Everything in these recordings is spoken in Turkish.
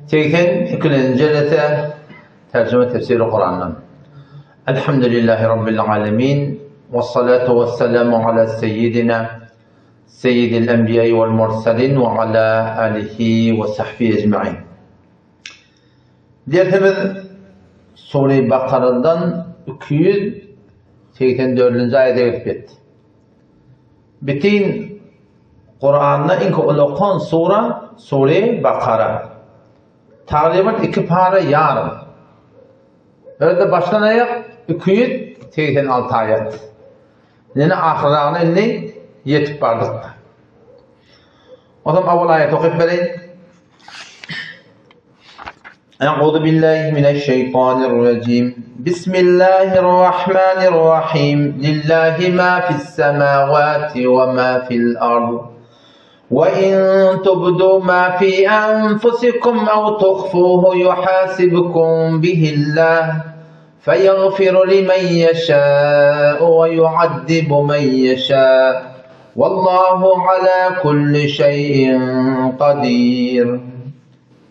82. cellete tercüme tefsiri Kur'an'dan. Elhamdülillahi Rabbil alemin. Ve salatu ve selamu ala seyyidina seyyidil enbiyayı vel mursalin ve ala alihi ve sahbihi ecma'in. Dersimiz Sure-i Bakara'dan 284. ayete geçti. Bütün Kur'an'da ilk okunan Sure-i Bakara. Takriben 2 para yarım. Öyle baştan ayak 286 ayet. Yani ahirana inni yetip bardık. O zaman avval ayet okuyup vereyim. Euzu billahi mineşşeytanirracim. Bismillahirrahmanirrahim. Lillahi ma fis semavati ve ma fil ard. وَإِن تُبْدُوا مَا فِي أَنفُسِكُمْ أَوْ تُخْفُوهُ يُحَاسِبْكُم بِهِ اللَّهُ فَيَغْفِرُ لِمَن يَشَاءُ وَيُعَذِّبُ مَن يَشَاءُ وَاللّٰهُ عَلَى كُلِّ شَيْءٍ قَدِيرٌ.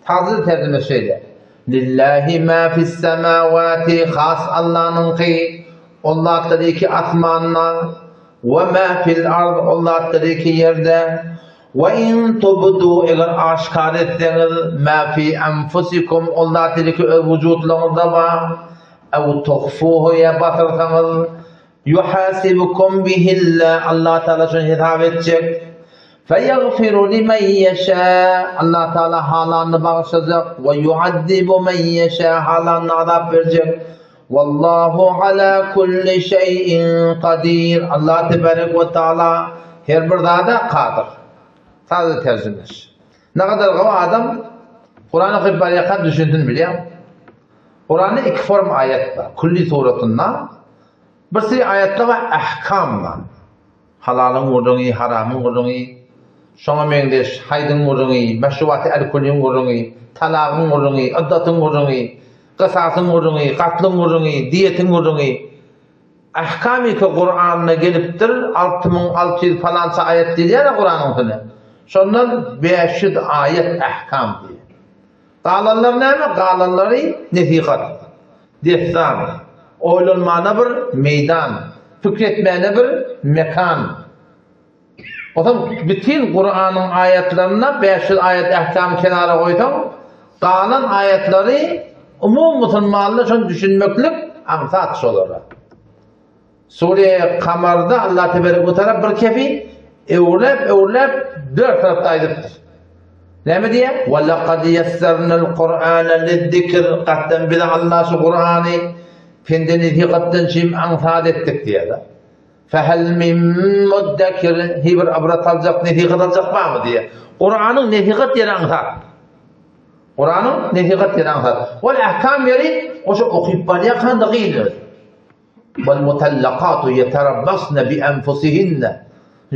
Hazır tercüme şöyle. Lillahi ma fis semavati, khas Allah'ın ki Allah tabii ki asmanlar, ve ma fil ard, Allah tabii ki yerde. وَاِنْ تُبْدُوا eğer aşkar etseniz مَا فِي أَنْفُسِكُمْ Allah dedi ki vücutlarınızda var اَوْ تُخْفُوهُ ya batırsanız يُحَاسِبُكُمْ بِهِ اللّٰهِ Allah Teala şunu hitap edecek فَيَغْفِرُ لِمَنْ يَشَاءُ Allah Teala halanını bağışlayacak وَيُعَذِّبُ مَنْ يَشَاءُ halanını azap verecek وَاللّٰهُ عَلَى كُلِّ شَيْءٍ قَدِيرٌ Allah Tebarek ve Teala her bir dağda kadir. Sadece tercümeş. Ne kadar kaba adam Kur'an'ı okuyup yakan düşündün biliyor musun? Kur'an'da 2 form ayet var. Kulli suratında. Birisi ayette var ahkam var. Halalın vurduğunu, haramın vurduğunu, şuna mendeş, haydın vurduğunu, meşruvatı el-kullin vurduğunu, talağın vurduğunu, iddatın vurduğunu, kısasın vurduğunu, katlın vurduğunu, diyetin vurduğunu. Ahkam-ı ki Kur'an'ına geliptir, 6600 falanca ayet değil ya Kur'an'ın sını. Sondan 500 ayet ahkam diye. Qalanlar ne mi? Qalanları nesihat, destan, oylanmana bir meydan, fikretmene bir mekan. O zaman bütün Kur'an'ın ayetlerine 500 ayet ahkam kenara koydum. Qalan ayetleri umum Müslümanlar için düşünmeklik ansat olur. Sure-i Kamar'da Allah Tebarek ve Teala bir kefi evlep 4 tarafta aydıktır. Ne mi diye? وَلَقَدْ يَسَّرْنَا الْقُرْآنَ لِلذِّكْرِ Kattan bile Allah şu Kur'an'ı kendini dikkatten şimdi ansat ettik diye de. فَهَلْ مِنْ مُدَّكِرٍ Hiber abrat alacak, netikat alacak var mı diye. Kur'an'ın netikat yeri ansat. Kur'an'ın netikat yeri ansat. Ve ahkam yeri o şu okuyup balyakan da giyinir. وَالْمُتَلَّقَاتُ يَتَرَبَّصْنَ بِأَنْفُسِهِنَّ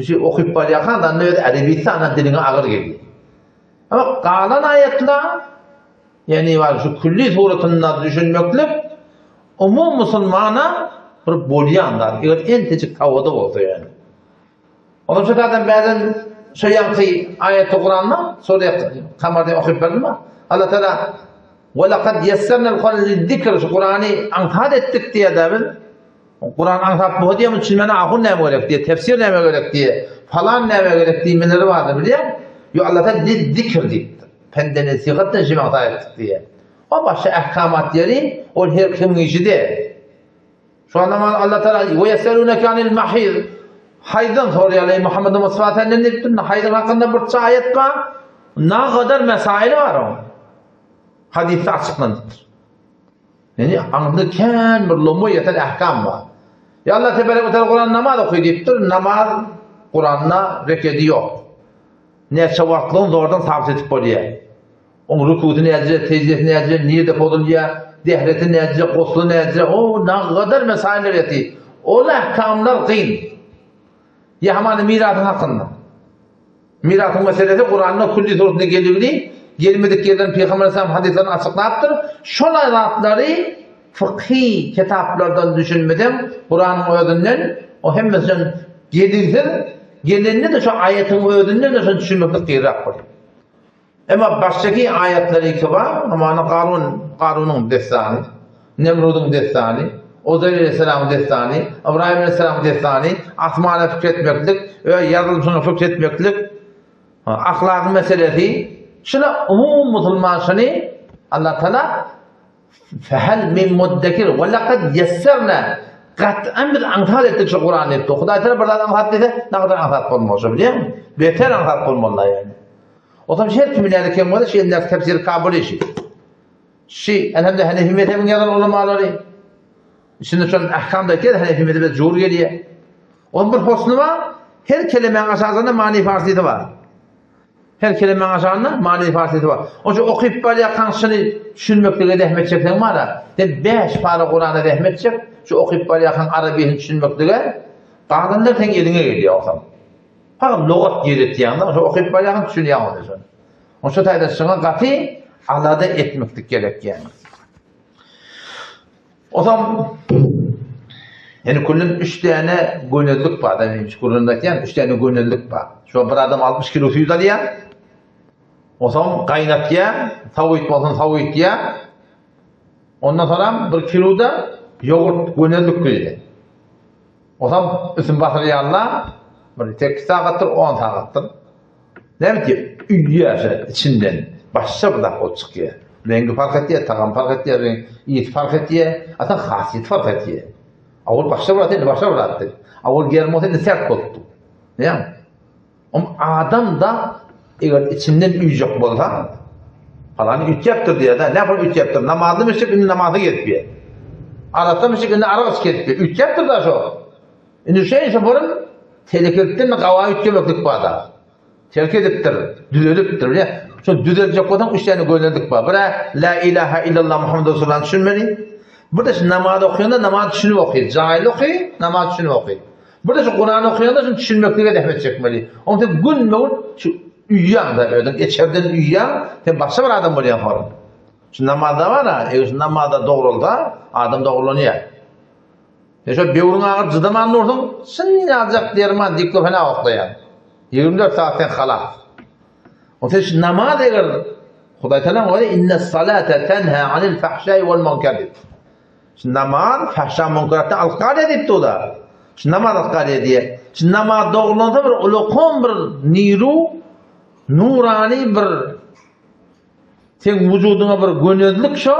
Şimdi okuyup balyakan da ne Arabisi ana diline ağır geliyor. Ama kalan ayetler yani var şu külli suratında düşünmeklik umum Müslümana bir bolyanlar. Eğer en tecik tavada oldu yani. Onun için zaten bazen şu yankı ayet-i Kur'an'la sonra kamarda okuyup verdim mi? Allah Teala وَلَقَدْ يَسَّرْنَا الْقُرْآنَ لِلذِّكْرِ Kur'an'ı anhat ettik diye de Kur'an anlat bu diye mi çizmene ahun ne gerek diye, tefsir ne gerek diye, falan ne gerek diye minleri vardı biliyor musun? Yo Allah'ta zikir diye. Pendene sigatten şimdi hata ettik diye. O başka ahkamat yeri, o her kimin işi değil. Şu anda Allah Teala وَيَسَلُونَكَ عَنِ الْمَحِيضِ Haydın soruyor Muhammed Mustafa Efendi'nin dediklerinde haydın hakkında bir ayet var. Ne kadar mesaili var o. Hadiste açıklanmıştır. Yani anlıken bir lumu yetel ahkam var. Ya Allah Tebarek ve Teala Kur'an namaz okuyor deyiptir. Namaz Kur'an'la rekedi yok. Ne çavaklığın zordan sabit edip oluyor. Onun rükutu ne edecek, tecrübesi ne edecek, niyede koduluyor, dehreti ne edecek, koslu ne edecek. O ne kadar mesailer yetiyor. O ahkamlar kıyın. Ya hemen miratın hakkında. Miratın meselesi Kur'an'la külli sorusunda geliyor değil. Gelmedik yerden Peygamber Aleyhisselam hadislerini açıklayıptır. Şola rahatları fıkhi kitaplardan düşünmeden Kur'an'ın ödünden o hem mesela gelirsin gelenini de şu ayetin ödünden de şu düşünmekte kıyrak var. Ama baştaki ayetleri ki var, ama Karun'un destanı, Nemrud'un destanı, Uzayr Aleyhisselam'ın destanı, İbrahim Aleyhisselam'ın destanı, asmana fikretmeklik, yaratılışına fikretmeklik, ahlakı meselesi, şuna umum Müslümanını Allah Teala fehel min muddekir ve lekad yesserna kat'an bir anhal ettik şu Kur'an etti. Huday Teala bir anhal dese ne kadar anhal olmalı biliyor musun? Beter anhal olmalı yani. O zaman her kimlerle kim var şeyler tefsir kabul işi. Elhamdülillah Hanefi mezhebinin yalan ulemaları. Şimdi şu ahkamdaki Hanefi mezhebi zor geliyor. Onun bir husnu var. Her kelimenin aşağısında mani farsiyeti var. Her kelimenin aşağısında mani farsiyeti var. O şu okuyup böyle yakınsını düşünmekle dehmetecekler var da. 5 para Kur'an'a dehmetecek. Şu okuyup böyle yakın Arabiyini düşünmekle kadınlar sen eline geliyor o zaman. Fakat logat yedet yanında. Şu okuyup böyle yakın düşünüyor onu. O şu tayda şuna katı alada etmeklik gerek yani. O zaman yani kullun 3 tane gönüllük var demiş Kur'an'daki yani 3 tane gönüllük var. Şu bir adam 60 kilo suyu da diye. O zaman kaynat ya, tavuk olsun tavuk ya. Ondan sonra 1 kilo da yoğurt gönüllük koydu. O zaman üstün batırıyor Allah. Bir tek saattır 10 saattır. Demek ki üyüyor içinden. Başka bir dakika çıkıyor. Rengi fark ediyor, takım fark ediyor, rengi fark ediyor. Hatta hasiyet fark ediyor. Avul başka bir attı. Avul gelmedi sert koptu. Yani ama adam da eğer içinden üyecek bolsa falan üç yaptır diye de ne yapar üç yaptır. Namazı müşrik namazı getmiyor. Arasında müşrik arası getmiyor. Üç yaptır da şu. Şimdi ise bunun tehlikelilikten kavayı üç yaptık bu adam. Terk ediptir, düzeliptir ya. Şu düzelecek olan 3 tane gönderdik var. Bira la ilahe illallah Muhammed Resulullah düşünmeli. Burada şu namaz okuyanda namaz düşünüp okuyor. Cahil okuyor, namaz düşünüp okuyor. Burada şu Kur'an okuyanda şu düşünmekliğe dehmet çekmeli. Onun için gün şu uyuyan da öyle. İçeriden uyuyan, başka bir adam böyle yapar. Şu namazda var ha, şu namazda doğrulda adam doğrulanıyor. Şu bevrun ağır cıdaman nurdun, sen yazacak derman diklo fena okuyan. 24 saatten halas. O için namaz eğer Huday Teala öyle inne salate tenha anil fahşai vel munkar. Şimdi namaz fahşa munkarattan alqad edipti o da. Şimdi namaz alqad ediyor. Şimdi namaz doğrulanda bir ulukum bir niru nurani bir sen vücuduna bir gönüllük şu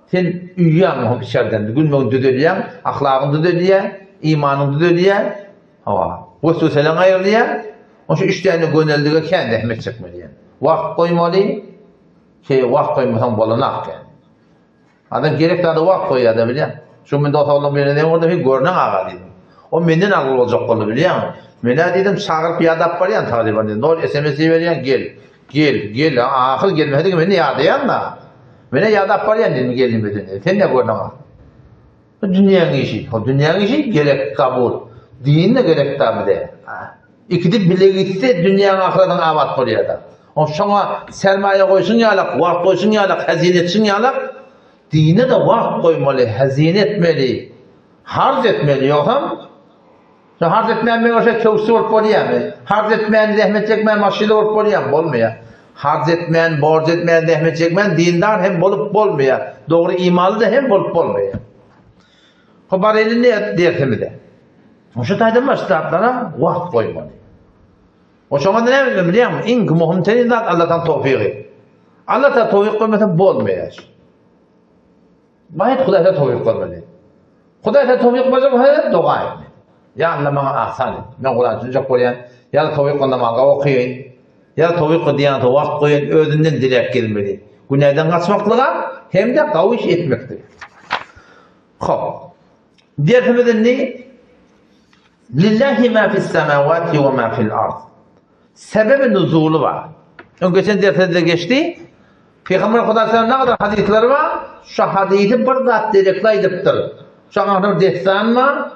sen uyuyan o içeriden gülmeğin düdeliyen, ahlakın düdeliyen, imanın düdeliyen hava. Vesveselen ayırlayan o şu 3 tane gönüllüğe kendi ehmet çekmeli yani. Vakt koymalı ki vakt koymasan bolanak yani. Adam gerek daha da vakt koyuyor da biliyor. Şu mende otalım birine orada bir görünen ağa dedim. O menden ağır olacak kolu biliyor musun? Mene dedim çağırıp yadap var ya Taliban dedim. Doğru SMS'i veriyen gel. Ahır gelmedi ki beni yadayan da. Mene yadap var ya dedim gelmedi dedi. Sen ne gördün ağa? Dünyanın işi. O dünyanın işi gerek kabul. Din de gerek tabi de. İkide bile gitse dünyanın ahırdan avat buraya da. O şuna sermaye koysun yalak, vakt koysun yalak, hazine etsin yalak. Dine de vakt koymalı, hazine etmeli, harz etmeli yoksam. Harz etmeyen ben o şey kevsi olup oluyor mu? Harz etmeyen zahmet çekmeyen maşıyla olup oluyor mu? Olmuyor. Harz etmeyen, borç etmeyen, zahmet çekmeyen dindar hem olup olmuyor. Doğru imanlı da hem olup olmuyor. Kubar elini dertimi de. O şu taydan başlatlara vakt koymalı. O şuna da ne biliyor musun? İnk muhimteni zat Allah'tan tevfiki. Allah'tan tevfik koymasa bolmayar. Bahit Huday'ta tevfik koymalı. Huday'ta tevfik koyacak hayat dua etme. Ya Allah bana ahsan et. Ben Kur'an çocuk koyan. Ya da tevfik koymağa okuyun. Ya da tevfik koyduğunda vakt koyun. Özünden dilek gelmeli. Günahdan kaçmaklığa hem de kavuş etmektir. Hop. Diğer hümeden ne? Lillahi ma fis semavati ve ma fil ard. Sebebi nuzulu var. Geçen derslerde geçti. Peygamber Aleyhisselam ne kadar hadisleri var? Şu hadisi bir zat direkla ediptir. Şu an bir destan var.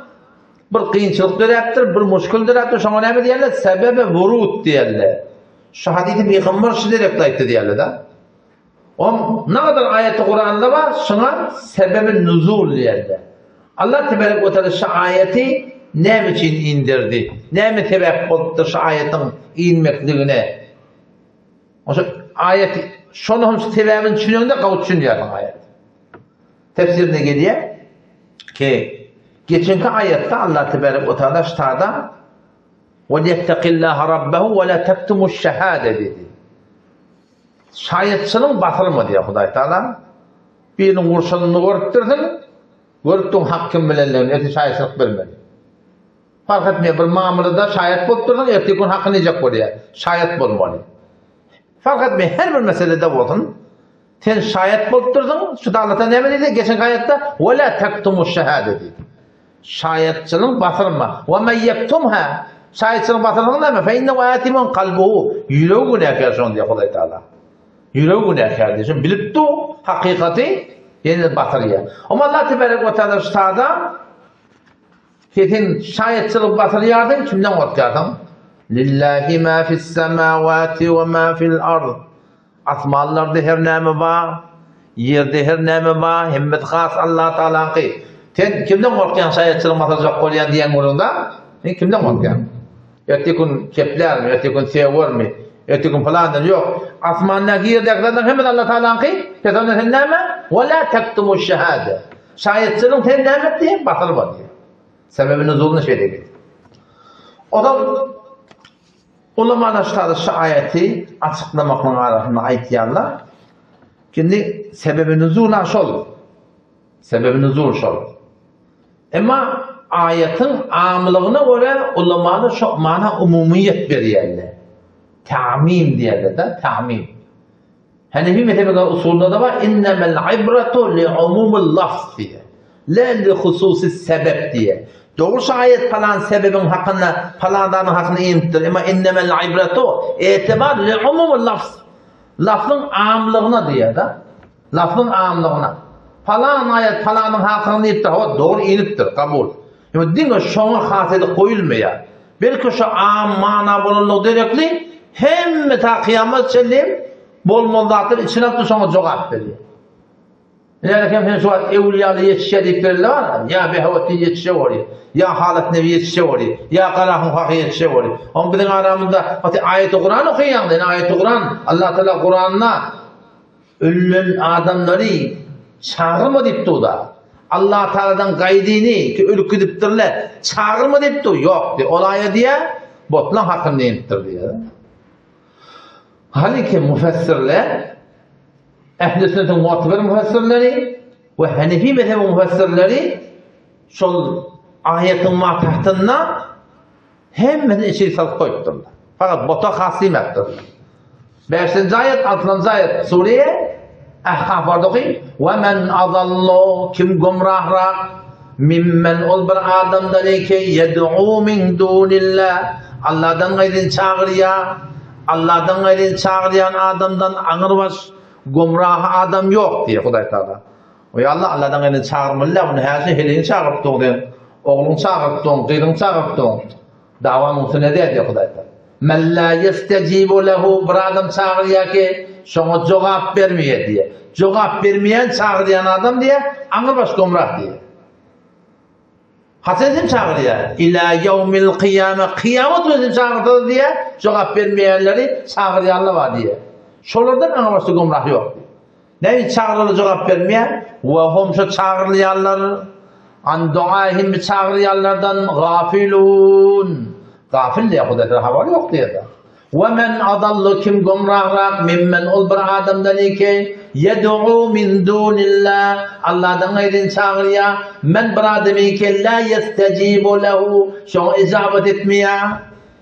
Bir kıyınçılık direktir, bir muşkul direktir. Şu an ne diyorlar? Sebebi vurud diyorlar. Şu hadisi Peygamber şu direkla etti diyorlar da. O ne kadar ayet-i Kur'an'da var? Şuna sebebi nuzul diyorlar. Allah Tebarek ve Teala şu ayeti ne için indirdi? Ne mi sebep oldu şu ayetin inmekliğine? ayet şonum sebebini düşünüyorsun da kavutçun diyorsun ayet. Tefsirine geliyor ki geçenki ayette Allah tebarek ve teala ştada وَلْيَتَّقِ اللّٰهَ رَبَّهُ وَلَا تَكْتُمُ الشَّهَادَ dedi. Şayetçinin batırma diye Huday Teala. Birinin kurşununu görüttün hakkın bilenlerini, eti şayetçilik vermedi. Fark etmiyor, bir mamurda şayet bulup eti gün hakkını yiyecek oluyor. Şayet bulmalı. Fark etmiyor, her bir meselede olsun. Sen şayet bulup şu da Allah'tan ne dedi? Geçen ayette وَلَا تَكْتُمُ الشَّهَادَ dedi. Şayetçinin batırma. وَمَنْ يَكْتُمْهَا şayetçinin batırma ne mi? فَاِنَّهُ آتِمٌ قَلْبُهُ yüreği günahkar son diye Huday Teala. Yüreği günahkar diye. Şimdi bilip de hakikati yeniden batırıyor. Ama Allah Tebarek ve Teala ştada ketin şayetçilik batırıyordun, kimden korkuyordun? Lillahi ma fis semavati ve ma fil ard. Asmanlarda her nemi var, yerde her nemi var, himmet khas Allah Teala'nın ki. Sen kimden korkuyorsun şayetçilik batıracak koyan diyen orunda? Kimden korkuyorsun? Yöttekün kepler mi, yöttekün sevur mi, yöttekün falandır yok. Asmandaki yerdekilerden hemen Allah Teala'nın ki, kesinlikle her nemi, وَلَا تَكْتُمُ الشَّهَادَ. Şayetçilik her nemi diye batırma diye. Sebebini zulunu şeyde gidiyor. O da ulamalaştırdı şu ayeti açıklamakla arasında ayetlerle. Şimdi sebebini zulun şol. Sebebini zulun şol. Ama ayetin amılığına göre ulamalar şu mana umumiyet veriyorlar. Ta'mim diyorlar da ta'mim. Hanefi mezhebi usulünde de var innemel ibretu li umumil lafz diye. La li hususis sebep diye. Doğrusu ayet falan sebebin hakkında falandanın hakkında iniptir. Ama innemel ibretu etibar li umumil lafz. Lafzın amlığına diye da. Lafzın amlığına. Falan ayet falanın hakkında iniptir. O doğru iniptir. Kabul. Ama dinle şuna hasedi koyulmuyor. Belki şu am mana bulunluğu direkli hem ta kıyamet çelim bol moldatır içine de sonra cevap veriyor. Yani şu evliyalı yetişecekleri var ya behevati yetişiyor ya halet nevi yetişiyor ya kalahın hakkı yetişiyor. Ama bizim aramızda ayet-i Kur'an okuyan ayet-i Kur'an Allah Teala Kur'an'la ölülen adamları çağırma deyip da Allah Teala'dan gaydini ki ölü gidiptirler çağırma deyip de yok diye olaya diye botlan hakkını iniptir diye. Halbuki müfessirler Ehl-i Sünnet'in muatıbır müfessirleri ve Hanefi mezhebi müfessirleri şol ayetin matahtına hemen içeri salıp koyupturlar. Fakat bota hasim ettirler. 5. ayet, 6. ayet Suriye Ahkaf vardı ki وَمَنْ أَضَلُّ kim gumrahrak mimmen ol bir adamdan ki yed'u min dunillah Allah'dan gayrı çağırıyor. Allah'dan gayrı çağıran adamdan anırbaş gumrah adam yok diye Huday Teala. O Allah Allah'dan gayrı çağırmırlar. Onu her şey helini çağırıptın. Oğlun çağırıptın, kızın çağırıptın. Davanın üstüne diye Huday Teala. Men la yestecibu lehu bir adam çağırıyor ki sana cevap vermiyor diye. Cevap vermeyen çağıran adam diye anırbaş gumrah diye. Hasedim çağırıyor. İlâ yevmil kıyâme. Kıyamet özüm çağırdı diye cevap vermeyenleri çağırıyorlar var diye. Şolardan anlaması gumrah yok. Ne çağırılır cevap vermeyen? Ve hum şu çağırıyorlar. An duâhim çağırıyorlardan gafilun. Gafil diye Huday haber yok diye de. Ve men adallu kim gumrahrak mimmen ol bir adamdan ki yed'u min dunillah Allah'dan gayrı çağırıyor. Men bir adamı ki la yestecibu lehu şuna icabet etmiyor.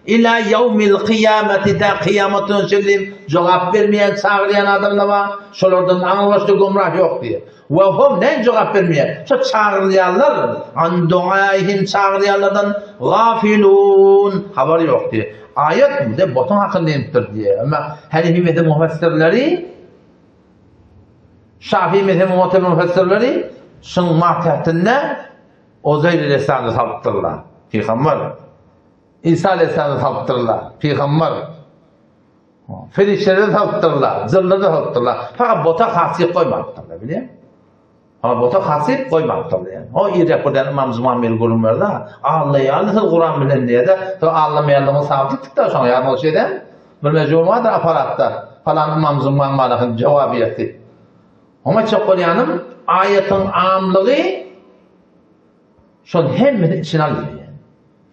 İlâ yevmil kıyameti de kıyametin şillim cevap vermeyen çağıryan adamlar var. Şolardan anlaştı gumrah yok diye. Ve hum ne cevap vermeyen? Şu çağıryanlar an duayhim çağıryanlardan gafilun haber yok diye. Ayet mi de botun hakkında iniptir diye. Ama Hanefi mezhebi müfessirleri Şafii mezhebi müfessirleri şunun mahtahtında Uzeyr Aleyhisselam'ı saptırırlar. Peygamber. İsa Aleyhisselam'ı saptırırlar. Peygamber. Ferişleri saptırırlar. Zırları saptırırlar. Fakat bota hasip koymaktırlar biliyor musun? Ama bota hasip koymaktırlar yani. O irek buradan İmam Zümmamil Kur'an da Allah'ı Kur'an bilen diye de anlamayanlığını sabitlikten sonra yani o şeyden bir mecmuadır aparatta. falan mamzumman malakın cevabiyeti. Ama çok kolyanım ayetin amlığı şun hem içine alıyor.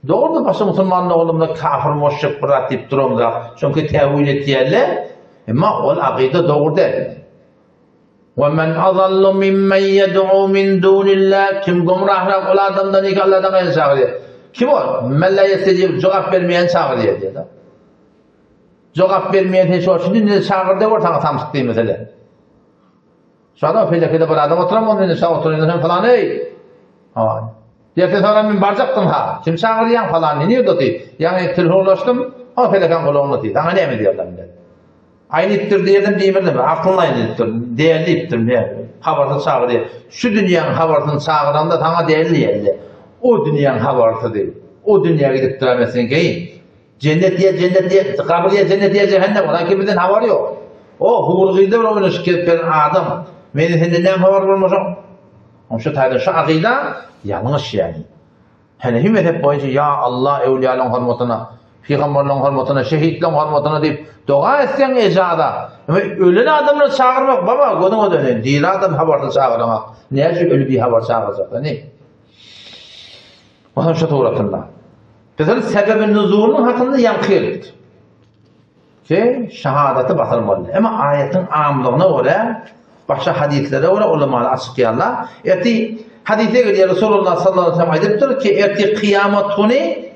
Doğru da başka Müslümanlar oğlumda kafir müşrik bırak deyip durumda. Çünkü tevhid ettiğerler ama o akide doğru değil. وَمَنْ أَضَلُّ مِمَّنْ يَدْعُوا مِنْ دُونِ اللّٰهِ Kim gumrahrak ol adamdan ilk Allah'tan gayrı çağırıyor. Kim o? مَنْ لَا يَسْتَجِيبُ Cevap vermeyen çağırıyor diyor da. Cevap vermeyen hiç o. Şimdi ne çağırdı ortadan tamsık değil mesela. Şu adam felakede bir adam oturam onun içine oturuyor falan ey. Yerden sonra ben baracaktım ha. Kim çağırıyor falan ne diyor diyor. Yani telefonlaştım. O felakan kolu diyor. Daha ne mi diyor adam dedi. Aynı ittir diyelim demirdim. Aklına ittir. Değerli ittir diye. Havartı çağırıyor. Şu dünyanın havartını çağıran da sana değerli yerli. O dünyanın havartı değil. O dünyaya gidip duramazsın ki. Cennet diye, kabul diye, cennet diye, cehennem. Ondan kimden havar yok. O hurgide onu şikayet veren adam. Benim senden ne havar olmayacak? Şu tayda şu akide yanlış yani. Hani hep boyunca ya Allah evliyaların hürmetine, peygamberlerin hürmetine, şehitlerin hürmetine deyip dua etsen ecada. Ama ölen adamları çağırmak baba godun o dönem. Değil adam haberden çağırmak. Ne için ölü bir haber çağıracak da ne? O şu doğrultunda. Mesela sebebin nuzulunun hakkında yankı edildi. Ki şehadeti batırmalı. Ama ayetin amlığına göre başka hadislere göre ulemalar açıklayanlar. Eti hadise geliyor Resulullah sallallahu aleyhi ve sellem ayıptır ki eti kıyamet günü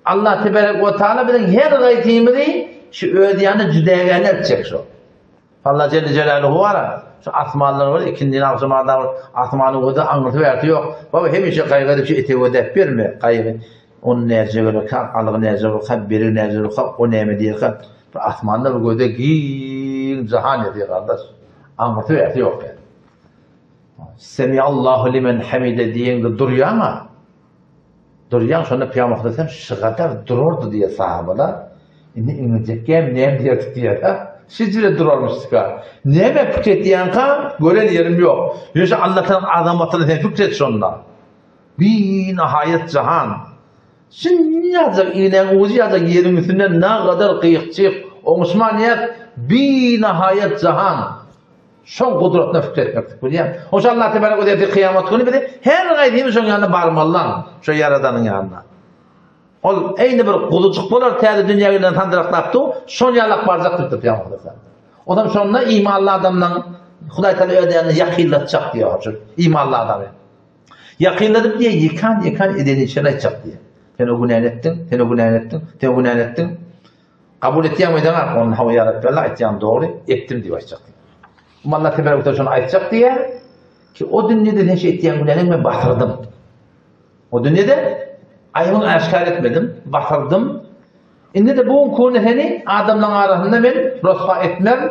Allah tebarek ve teala bilen her gaytimini şu ödeyanı cüdeyeni edecek şu. Allah Celle Celaluhu var. Şu asmanlar var, ikindinin akşamlarda var. Asmanın o da anlatıverdi yok. Baba hemişe kaygıda bir şey eti ödep verme kaygı. Onun neyce göre kalk, Allah'ın neyce göre kalk, biri neyce göre kalk, o neyme diye kalk. Asmanlar o göre giyin cihan ediyor kardeş. Anlatıverdi yok yani. Semiyallahu limen hamide diyen de duruyor ama duruyan sonra Peygamber desem şu kadar dururdu diye sahabeler. İngilizcekem neyem diyorduk diye ha. Şicire durarmıştık ha. Neyeme fikret diyen ka gören yerim yok. Yoksa Allah'tan azamatını sen fikret şunla. Bir nihayet cihan. Şimdi yazacak iğnen ucu yazacak yerin üstünde ne kadar kıyıkçık o Müslümaniyet bir nihayet cihan. Son kudretine fikretmektir. O zaman Allah tebarek odayeti kıyamet günü bir her gaydimiz onun yanına barmallan. Şu yaradanın yanına. O aynı bir kulucuk bolar teyze dünya günden tanıdırak yaptı. Son yalak barzaktır Peygamber Efendimiz. Ondan sonra imanlı adamdan Huday Teala ödeyenini yakınlatacak diyor. İmanlı adamı. Yakınladık diye yıkan edeni içine edecek diye. Sen o günah ettin. Kabul ettiğin meydan onun hava yarattılar ettiğin doğru ettim diye açacak. Allah tebarek ve teala aytacak diye ki o dünyada ne şey ettiğim günahını ben batırdım. O dünyada ayımı aşkar etmedim, batırdım. Şimdi de bu konu seni adamla arasında ben rosva etmem,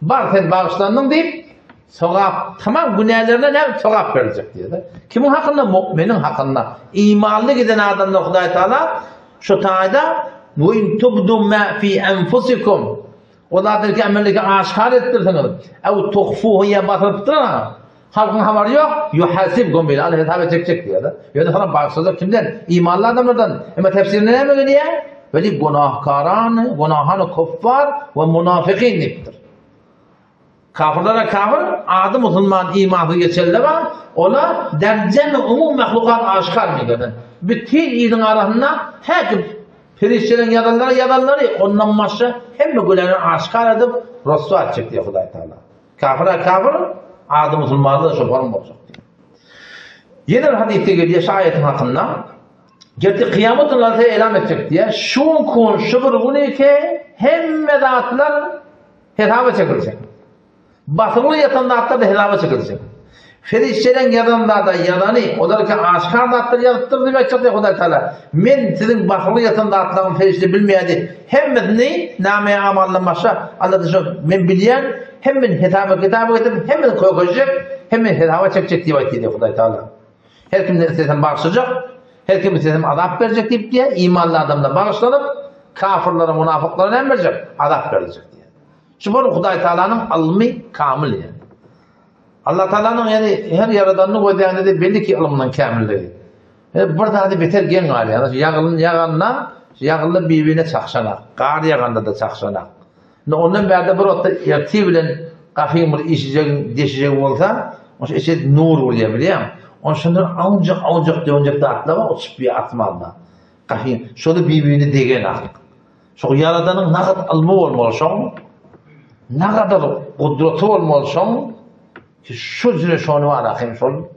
var sen bağışlandın deyip sevap, tamam günahlarına ne sevap verecek diye de. Kimin hakkında? Müminin hakkında. İmanlı giden adamla Huday Teala şu tayda وَاِنْ تُبْدُمْ مَا فِي أَنْفُسِكُمْ Onlardaki amelleri aşkar ettirsiniz. Ev tuhfuhu ya batırıptır ha. Halkın haberı yok. Yuhasibkum bil. Allah hesap edecek diyor da. Yani falan bağışladık kimden? İmanlı adamlardan. Ama tefsirine ne mi diye? Böyle günahhanı kuffar ve münafikin diptir. Kafirlere kafir, adı Müslüman imanı geçerli var. Ola dercen umum mahlukat aşkar mı kadın? Bütün idin arasında herkes Perişlerin yalanları ondan başka hem de gülerini aşkar edip rüsva edecek diye Huday Teala. Kafire kafir, adı Müslümanlığı da şoparım olacak diye. Yine bir hadiste geliyor şu ayetin hakkında. Gerçi kıyamet Allah'ta elam edecek diye. Şun kun şubur bunu ki hem medatlar hesaba çekilecek. Basılı yatan dağıtlar da hesaba çekilecek. Ferişlerin yanında da yalanı, onları ki aşkar dağıtları yarattır demek çok diye Huday Teala. Men sizin basılı yatan dağıtların ferişleri bilmeyedi. Hem ne nameye amallanmışsa Allah da men bilen hem men hesaba getirip hem men koyacak hem men hesaba çekecek diye Huday Teala. Her kimden istesen bağışlayacak, her kim istesen azap verecek diye imanlı adamla bağışlanıp kafirlere, münafıklara ne verecek? Azap verecek diye. Şu bu Huday Teala'nın ilmi kamil yani. Allah Teala'nın yani her yaradanını koyduğunda da belli ki ilminin kamilliği. Burada hadi beter gen galiba. Yani yağınla birbirine çakşanak. Kar yağında da çakşanak. Ondan berde bir otta erti bilen kafin bir işecek, deşecek olsa, onun için nur oluyor biliyor musun? Onun için ancak da atlama, o çıkıyor atmanda. Kafin, şöyle birbirini degen ak. Şu Yaradanın ne kadar alma olmalı ne kadar kudreti olmalı ki şu cüre şunu var akım şunu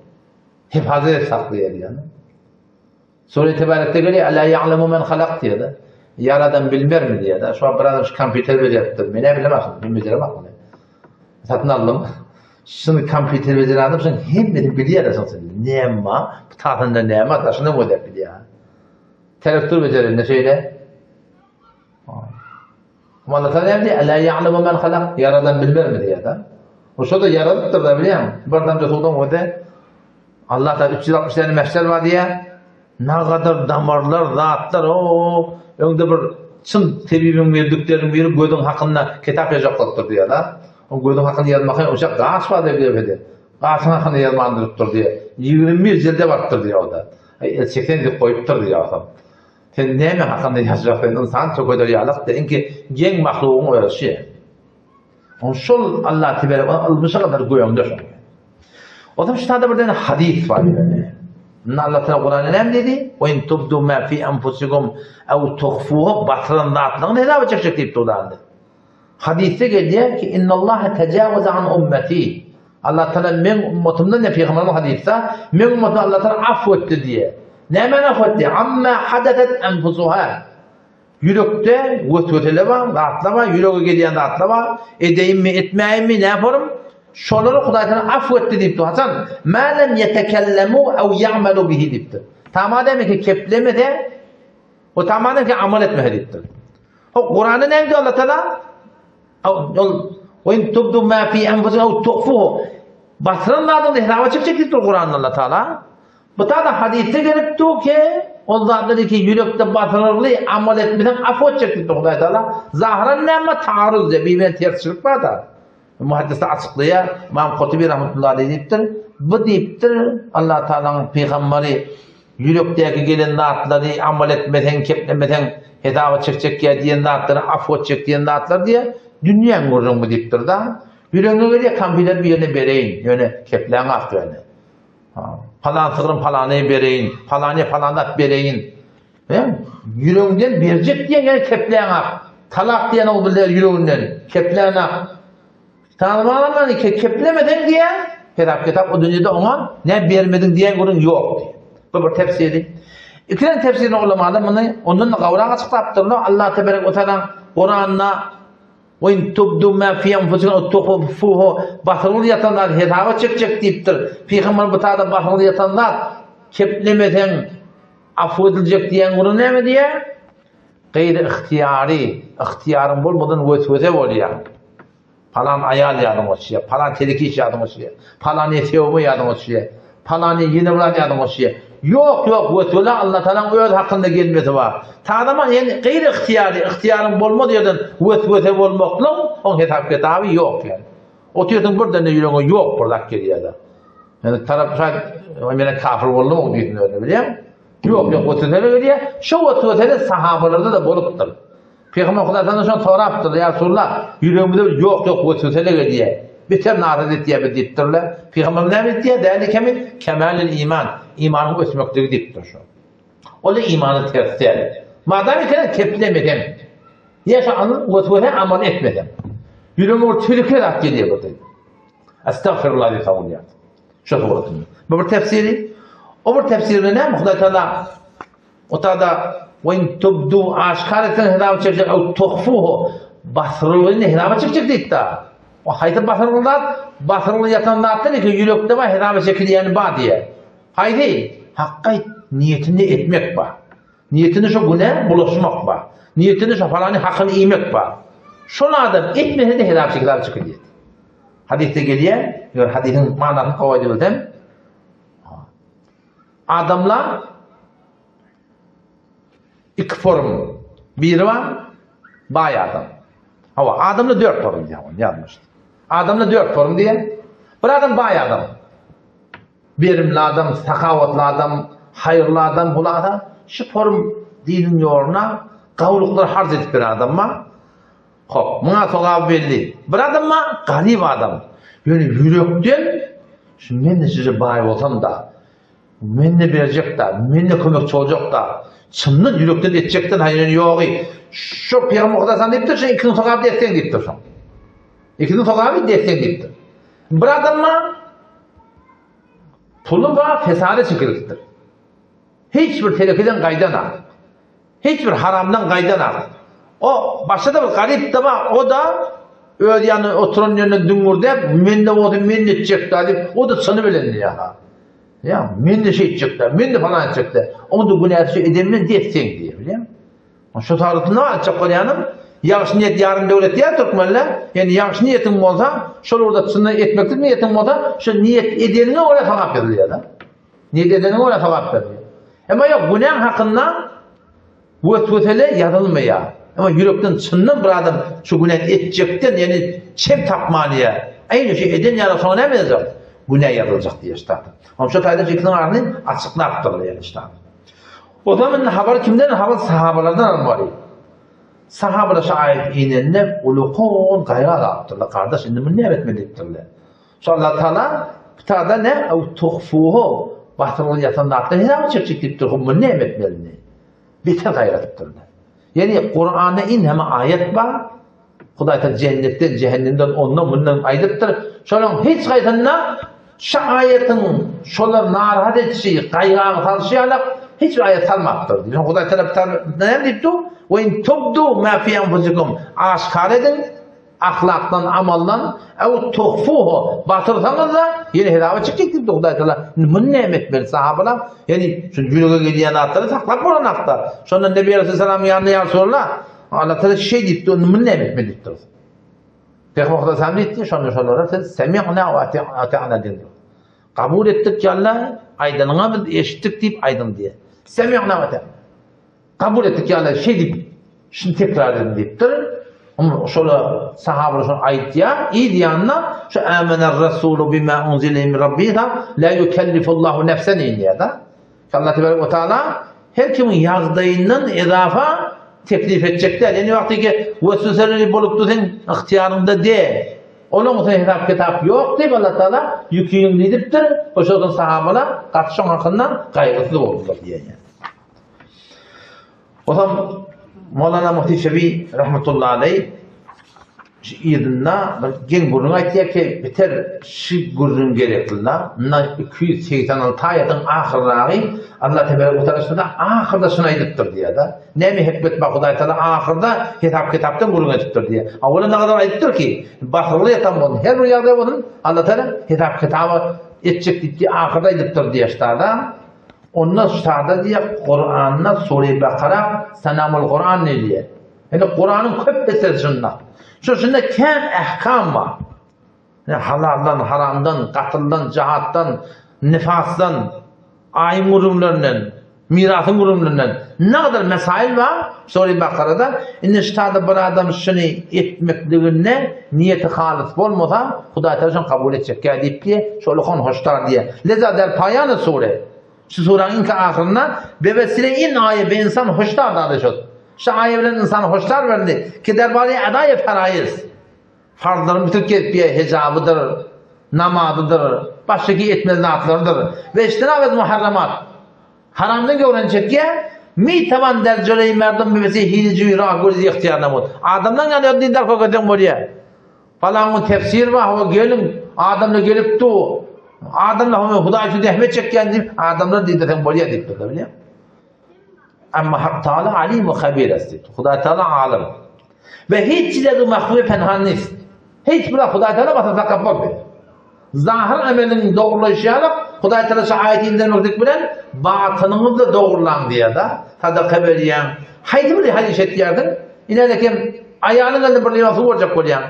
hifazet saklıyor yani. Sure Tebarek'te geliyor, "Ela ya'lemu men halak" diye de. Yaradan bilmer mi diye de. Şu an biraz kompüter becerdim. Ne bilemezsin, bilmeyeceğim akıllı. Satın aldım. Şimdi kompüter becerdim, sen hem beni biliyorsun. Nema, tahtında nema, taşını mı da biliyor. Telektör becerin ne söyle? Ama Allah Teala diyor, "Ela ya'lemu men halak" Yaradan bilmer mi diye de. O şurada yaradıktır da biliyor musun? Buradan da tuğdum o da. Allah Teala 360 tane mehşer var diye. Ne kadar damarlar, zatlar, o önde bir çın tebibin verdiklerini verip gözün hakkında kitap yazacaktır diye da. O gözün hakkında yazmakın o şey gaz var diye bilir. Gazın hakkında yazmandırıptır diye. 21 cilde vardır diye o da. 80 de koyuptur diye adam. Sen ne mi hakkında yazacaksın? İnsan çok ödür yalık deyin ki gen mahluğun öyle şey. On şol Allah Teala almışa kadar goyamdır. O da işte bir tane hadis var yani. Allah Teala Kur'an'da ne dedi? "Ve in tubdu ma fi enfusikum ev tuhfuhu batran da'atlan." Ne daha çekecek deyip durdu. Hadiste geliyor ki "İnnallaha tecavüze an ümmeti." Allah Teala men ümmetimden ne peygamberin hadiste men ümmetim Allah Teala affetti diye. Ne men affetti? Amma hadatet enfusuha. Yürekte vesveseler var, dağıtlama, yüreğe gelen dağıtlama, edeyim mi, etmeyeyim mi, ne yaparım? Şoları Hudaý Teala affetti deyipti Hasan. "Ma lem yetekellemu ev ya'melu bihi" deyipti. Tamamen ki keplemede, o tamamen ki amal etmeye deyipti. O Kur'an'da ne diyor Allah Teala? "Ve in tubdu ma fi enfusikum ev tuhfuhu." Basrın adında ihrama çıkacak deyipti Kur'an'da Allah Teala. Bu da hadiste gelip diyor ki, onlar dedi ki yürekte batırırlı amal etmeden affet çekti Hudaý Teala. Zahiren ne ama taarruz diye bir terslik var da. Muhaddisler açıklıyor. İmam Kutubi rahmetullahi aleyh deyiptir. Bu deyiptir Allah Teala'nın peygamberi yürekteki gelen zatları amal etmeden, keplemeden hesaba çekecek diyen zatları affet çek diyen zatlar diye dünyanın görürüm bu deyiptir da. Yüreğine göre kampiler bir yerine bereyin. Yani kepleyen af yani. Falan sığırın falanayı bereyin. Falanat bereyin. Yüreğinden verecek diye yani kepleyen af. Talak diyen o bilir yüreğinden. Kepleyen af. Tanımalarını keplemeden diye kitap o dünyada ona ne vermedin diyen görün yok diye. Bu bir tefsiri. İkinci tefsirini ulamalar bunu onun kavrağı açıklayıptırlar. Allah Tebarek ve Teala Kur'an'da "Ve in tubdu ma fi enfusikum tuhfuhu" batırılı yatanlar hesaba çekecek deyiptir. Peygamber bu taada batırılı yatanlar keplemeden affedilecek diyen görün ne mi diye? Gayri ihtiyarın bulmadan vesvese oluyor. Falan ayal yardım oluşuyor, falan tehlike iş yardım oluşuyor, falan sevme yardım oluşuyor, falan yine bulan yardım oluşuyor. Yok, vesvese Allah Teala'nın öz hakkında gelmesi var. Tanıman yani gayri ihtiyarın bulma diyordun, vesvese olmakla onun hesap kitabı yok yani. Otuyordun buradan da yüreğine yok burada geliyor da. Yani tarafı ömrüne kafir oldu mu diyorsun öyle biliyor musun? Yok, vesvese geliyor. Şu vesvese sahabalarda da buluptur. Peygamber Hudaý Teala şunu soraptır ya Resulullah yüreğimde yok vesveseler diye. Biter narazet diye bir deyiptirler. Peygamber ne diye? "Zalike min kemalil iman." İmanın ösmekleri deyiptir şu. O da imanı tersler. Madem ki keplemeden, yaşanın vesvese amal etmeden. Yüreğime tülükerek geliyor burada. Estağfirullah diye savunuyor. Şu sorusunu. Bu bir tefsiri. O bir tefsiri ne? Hudaý Teala o da "Ve in tubdu" aşkar etsen hesaba çekecek ev tuhfuhu basırılığını hesaba çekecek deyip de. O haydi basırılı yatanlar dedi ki yürekte var hesaba çekileni var diye. Haydi hakka niyetini etmek var. Niyetini şu güne bulaşmak var. Niyetini şu falanı hakkını yemek var. Şunu adam etmese de hesaba çekiliyor. Hadiste geliyor. Hadisin manasını kavaydı bildim. Adamlar İki form. Biri var, bay adam. Adamla 4 form diye yazmıştı. Adamla 4 form diye. Bir adam bay adam. Verimli adam, sakavatlı adam, hayırlı adam, bu adam. Şu form dinin yoluna kavluklar harz edip bir adam var. Hop, buna sogab belli. Bir adam mı? Garip adam. Yani yürekten, şimdi ben de size bayı olsam da, ben de verecek da, ben de kömekçi olacak da, çımdan yürekten edecekten hayır yok. Şu Peygamber Kudasan deyiptir, şu ikini sogab dersen deyiptir. İkini sogab dersen deyiptir. Bir adam mı? Pulu var, fesade çıkırıktır. Hiçbir tehlikeden kaydana, hiçbir haramdan kaydana. O başta da bir garip de var, o da öyle yani oturun yerine düngürde, men de oldu, men de edecekti, o da sını bilendi ya. Ya, men de şey edecekti, men de falan edecekti. Onu da günah şey edemden dersen diye, biliyor musun? Şu tarihte ne var edecek olyanım? Yaxşı niyet yarın devlet ya Türkmenler, yani yaxşı niyetin olsa, şöyle orada sını etmektir niyetin olsa, şu niyet edenine oraya sevap veriliyor da. Niyet edenine oraya sevap veriliyor. Ama yok, günah hakkında vesvesele yazılmıyor. Ama yürekten çınnan bir adam şu günah edecekten, yani çem tapmalıya, aynı şey eden yana sonra ne yapacak? Günah yazılacak diye işte. Ama şu tayda ikinin arasını açıklayıptırlar yani işte. O zaman haber kimden? Haber sahabalardan almalıyım. Sahabeler şu ayet inenle ulukun gayra yaptırlar. Kardeş, şimdi bunu ne etmeliyiptirler? Şu Allah Teala bir tane ne? Tuhfuhu bahtırlı yatanda attı. Hesabı çekecektir. Bunu ne etmeliğini? Beter gayret ettirler. Yani Kur'an'a in hem ayet var. Huday Teala cennetten, cehennemden, ondan bundan aydıptır. Şöyle hiç gayetinde şu ayetin şolar narahat etişi, gayrağını talşıyarak hiçbir ayet salmaktır. Yani Huday Teala ne deyipti? وَاِنْ تُبْدُوا مَا فِي أَنْفُسِكُمْ aşkar edin, ahlaktan, amaldan, اَوْ تُخْفُوهُ batırsanız da yine hesaba çıkacak dedi Huday Teala. Bunu ne emekmeli sahabeler? Yani şu cülüge gidiyen atları saklap olan atlar. Sonra Nebi Aleyhisselam'ın yanına yer sorarlar. Allah Teala şey deyip de bunu ne emekmeli deyip durur. Peygamber Kudasan deyip şonlara siz semi'na ve ate'na dedi. Kabul ettik ki Allah aydınına eşittik deyip aydın diye. Semi'na ve ate'na. Kabul ettik ki Allah şey deyip şimdi tekrar edin deyiptir. Ama şöyle sahabeler şunu ayet ya, iyi diyanla şu amener Resulü bima unzile min rabbiha la yukellifullahu nefsen illa da. Allah Teala ve Teala her kimin yazdığından izafa teklif edecekler. Yani vakti ki vesveseleri bulup tutun ihtiyarında de. Onun için hesap kitap yok deyip Allah Teala yüküyün deyiptir. O şodan sahabeler katışan hakkından kaygısız oldular diye yani. O zaman Mevlana Muhti Şebi rahmetullahi aleyh yedinna gen gurrun aytıyor ki biter şu gurrun gerekliler. 286 ayetin ahirleri Allah Teala da ahirde şunu aytıptır diye da. Ne mi hikmet bak Huday Teala ahirde kitaptan gurrun aytıptır diye. Avvela ne kadar aytıptır ki batırlı yatan bunun her rüyada bunun Allah Teala kitabı edecek diye ahirde aytıptır diye işte da. Ondan sonra diye Kur'an'na Sure-i Bakara Senamul Kur'an ne diye. Yani Kur'an'ın köp meselesinden. Şunda kem ehkam var. Yani halaldan, haramdan, katıldan, cihattan, nifastan, ayin kurumlarından, mirasın kurumlarından ne kadar mesail var Sure-i Bakara'da. İşte bir adam şunu etmekliğine niyeti halis olmasa Huday Teala kabul edecek. Ya deyip diye şöyle kon hoşlar diye. Leza der payanı sure. Şu suranın ilk ahırından ve vesile in ayet bir insan hoşlar darlaşıyor. Şu ayetlerin insanı hoşlar verdi ki derbari adayı feraiz. Farzların bütün ketbiye hicabıdır, namadıdır, baştaki etmezinatlarıdır. Ve iştinabet muharramat. Haramdan öğrenecek ki mi tavan derceleyi merdum bebesi hilci rahgurizi ihtiyarına mut. Adamdan yani dindar kokacak buraya. Falanın tefsir var, o gelin adamla gelip tu. Adamla Huday şu dehmet çekken adamlar dindarken buraya dikti biliyor musun? Ama Hak Teala alim ve habir است. Huday Teala alim. Ve hiç de mahve penhan nist. Hiç bile Huday Teala batı kapmak değil. Zahir amelin doğrulaşarak Huday Teala şu ayeti indirmek bilen batınını da doğrulan diye da sadaka veriyen. Haydi bir hadis et yerden. İleride ayağının da bir liman su olacak koyan.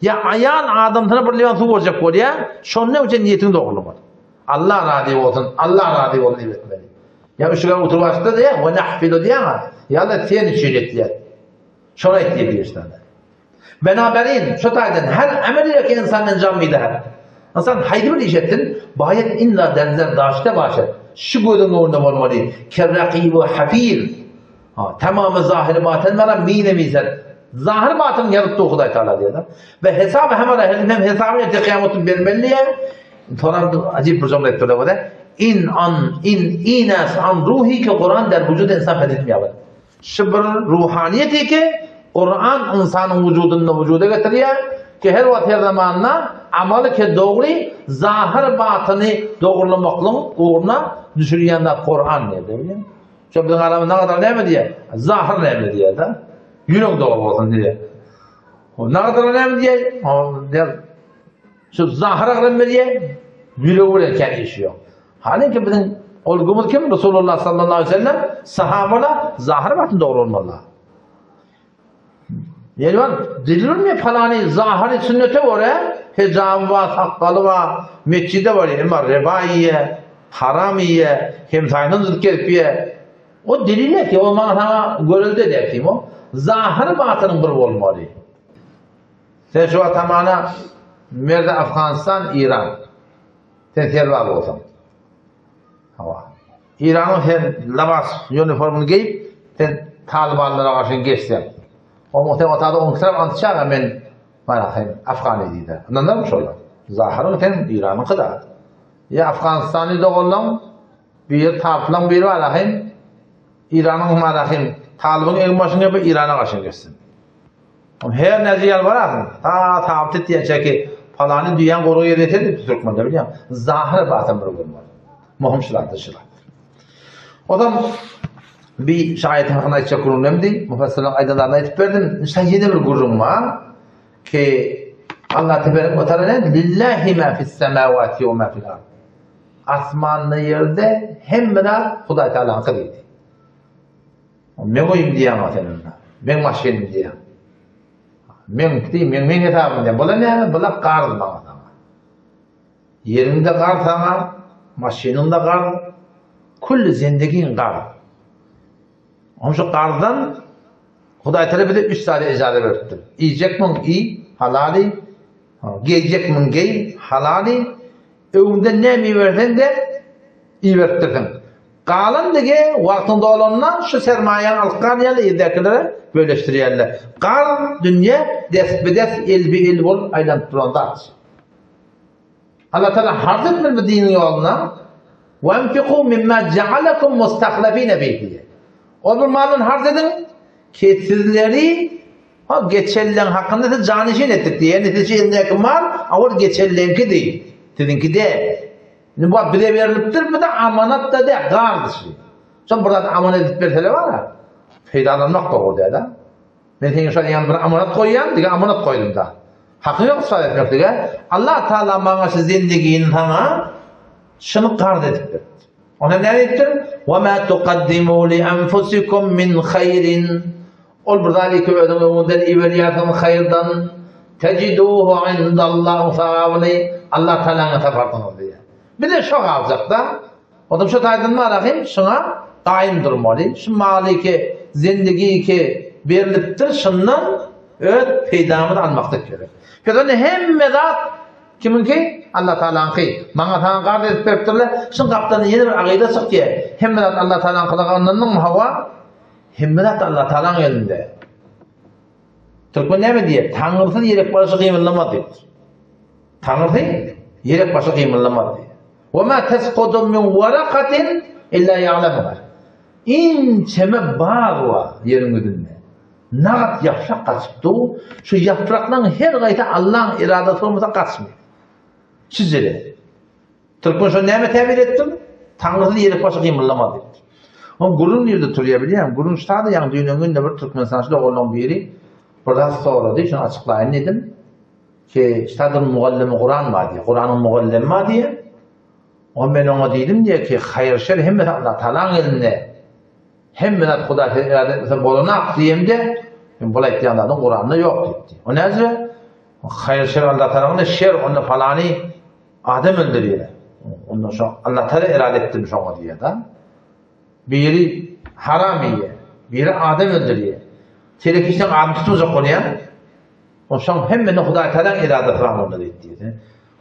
Ya ayağın adamına bir liman su olacak koyan. Şonun için niyetini doğrulamadı. Allah razı olsun. Allah razı olsun etmeli. Ya şu kadar oturmasında diye ve nahfilu diye ya da sen için ettiler. Şuna ettiler işte. Beraberin şu taydan her ameliyle ki insanın canmıydı her. İnsan haydi bir iş ettin, bayet illa derler daşta başlar. Şu gözün orada olmalı. Kerrakibu hafir. Tamamı zahiri baten var, mine mizet. Zahir batın yarattı Huday Teala diye da. Ve hesabı hem hesabı eti kıyametin vermeliye. Sonra acayip bir cümle etti o da. İnas an ruhi ki Kur'an der vücud insan fedetmiyor. Şibr ruhaniyeti ki Kur'an insanın vücudunu vücuda getiriyor. Ki her vakit her zamanla amalı ki doğru zahir batını doğrulamakla uğruna düşürüyenler Kur'an ne diyor? Şu bizim aramızda ne kadar ne mi diye? Zahir ne mi diye de? Yürek doğru olsun diye. Ne kadar ne mi diye? Şu zahir ne mi diye? Yüreğiyle kendi işiyor. Halbuki bizim olgumuz kim? Resulullah sallallahu aleyhi ve sellem sahabeler zahir batın doğru olmalı. Yani var, dilir mi falani zahiri sünnete var ya? Hicabı var, sakkalı var, mescide var ya, ama rebaiye, haramiye, hem sayının zırkerpiye. O diliyle ki o mana görüldü derdim o. Zahir batının bir olmalı. Sen şu atamana Merda Afganistan, İran. Sen tervar olsan. İran'ın sen labas uniformunu giyip sen Talibanlara karşı geçsen. O muhtemelen otada onksam antışağı ben Afgan ediydi. Ondan mı şöyle? Zahir'ın sen İran'ın kadar. Ya Afganistan'ı da oğlan bir taraflan bir var ahim İran'ın marahim Taliban'ın en başına yapıp İran'a karşı geçsin. Her neziyel var ahim. Taabtit diyecek ki falanı dünyanın koruğu yedetirdi Türkmen'de biliyor musun? Zahir batın bir olmalı. Muhimşiler dışılar. O da bir şahiyetin hakkında içecek kurum demdi. Müfessirlerin aydınlarına etip verdim. İşte yeni bir kurum var. Ki Allah tebarek ve teala ne? Lillahi ma fis semavati ve ma fil ard. Asmanlı yerde hem de Huday Teala'nın kılıydı. Men koyayım diye anlatayım. Men maşkenim diye. Men hesabım diye. Bula ne? Bula kar bana sana. Yerinde kar sana. Maşininde kar. Kulli zindegin kar. Ama şu kardan Huday Teala bize 3 tane icade verdi. Yiyecek min iyi, halali. Giyecek min giy, halali. Evinde ne mi versen de iyi verttirdin. Kalan dige vaktinde olanlar şu sermayenin alkanıyla yedekilere bölüştürüyorlar. Kal dünya desbedes il bi il bol aydan duranlar. Allah Teala harz etmeli dinin yoluna. وَاَنْفِقُوا مِمَّا جَعَلَكُمْ مُسْتَخْلَف۪ينَ بِهِ. O bir malın harz edin ki sizleri geçerlen hakkında da canişin ettik diye. Netice elindeki mal ama geçerlenki değil. Sizinki de. Bu bile veriliptir mi de amanat da de kardeşi. Sen burada amanat edip verseler var ya. Feydalanmak da orada da. Ben senin şu an yanına amanat koyuyorum diye amanat koydum da. Hakkı yok ısrar etmek diye. Allah Teala bana şu zindiginin sana şunu kard edip verdi. Ona ne ettir? وَمَا تُقَدِّمُوا لِأَنْفُسِكُمْ مِنْ خَيْرٍ. Ol buradaki ödümünden iberiyatın hayırdan tecidûhu indallâhu savâbını Allah Teala'nın tafartını diye. Bir de şu alacak da o da şu taydın mı arayayım şuna daim durmalı. Şu mali ki zindagi ki veriliptir şundan öt peydamını almakta gerek. Çünkü hem medat kimin ki? Allah Teala'nın ki. Bana Teala'nın kardeş peptirle şun kaptanın yeni bir akide sık diye. Hem medat Allah Teala'nın kılağından mı hava? Hem medat Allah Teala'nın elinde. Türkmen ne mi diye? Tanrısı yerek başı kıyımlama diyor. Tanrısı yerek başı kıyımlama diyor. وَمَا تَسْقُدُ مِنْ وَرَقَةٍ اِلَّا يَعْلَمُهَا. İnçeme bağ var yerin ödünde. Nağat yaprak kaçıptı. Şu yaprakların her gayta Allah'ın iradesi olmasa kaçmıyor. Sizlere. Türkmen şu neyme tebir ettim? Tanrısı yerek başı kıyımlama diyor. Ama gurun yerde turuyabiliyor musun? Gurun ştada yani dünyanın önünde bir Türkmen sanatçıda olan bir yeri. Buradan sonra değil, şunu açıklayın dedim. Ki ştadın muallimi Kur'an var diye. Kur'an'ın muallimi var diye. O ben ona dedim diye ki hayır şer hem de Allah Teala'nın elinde hem de Huda Teala'nın bolunak diyeyim de bu ihtiyaçlardan Kur'an'da yok dedi. O nezle hayır şer Allah Teala'nın şer onu falanı Adem öldürüyor. Ondan sonra Allah Teala irade ettirmiş ona diye da. Biri haramiye, biri Adem öldürüyor. Telekişten Adem tutacak konuya. O şan hem de Huda Teala'nın irade falan onda dedi.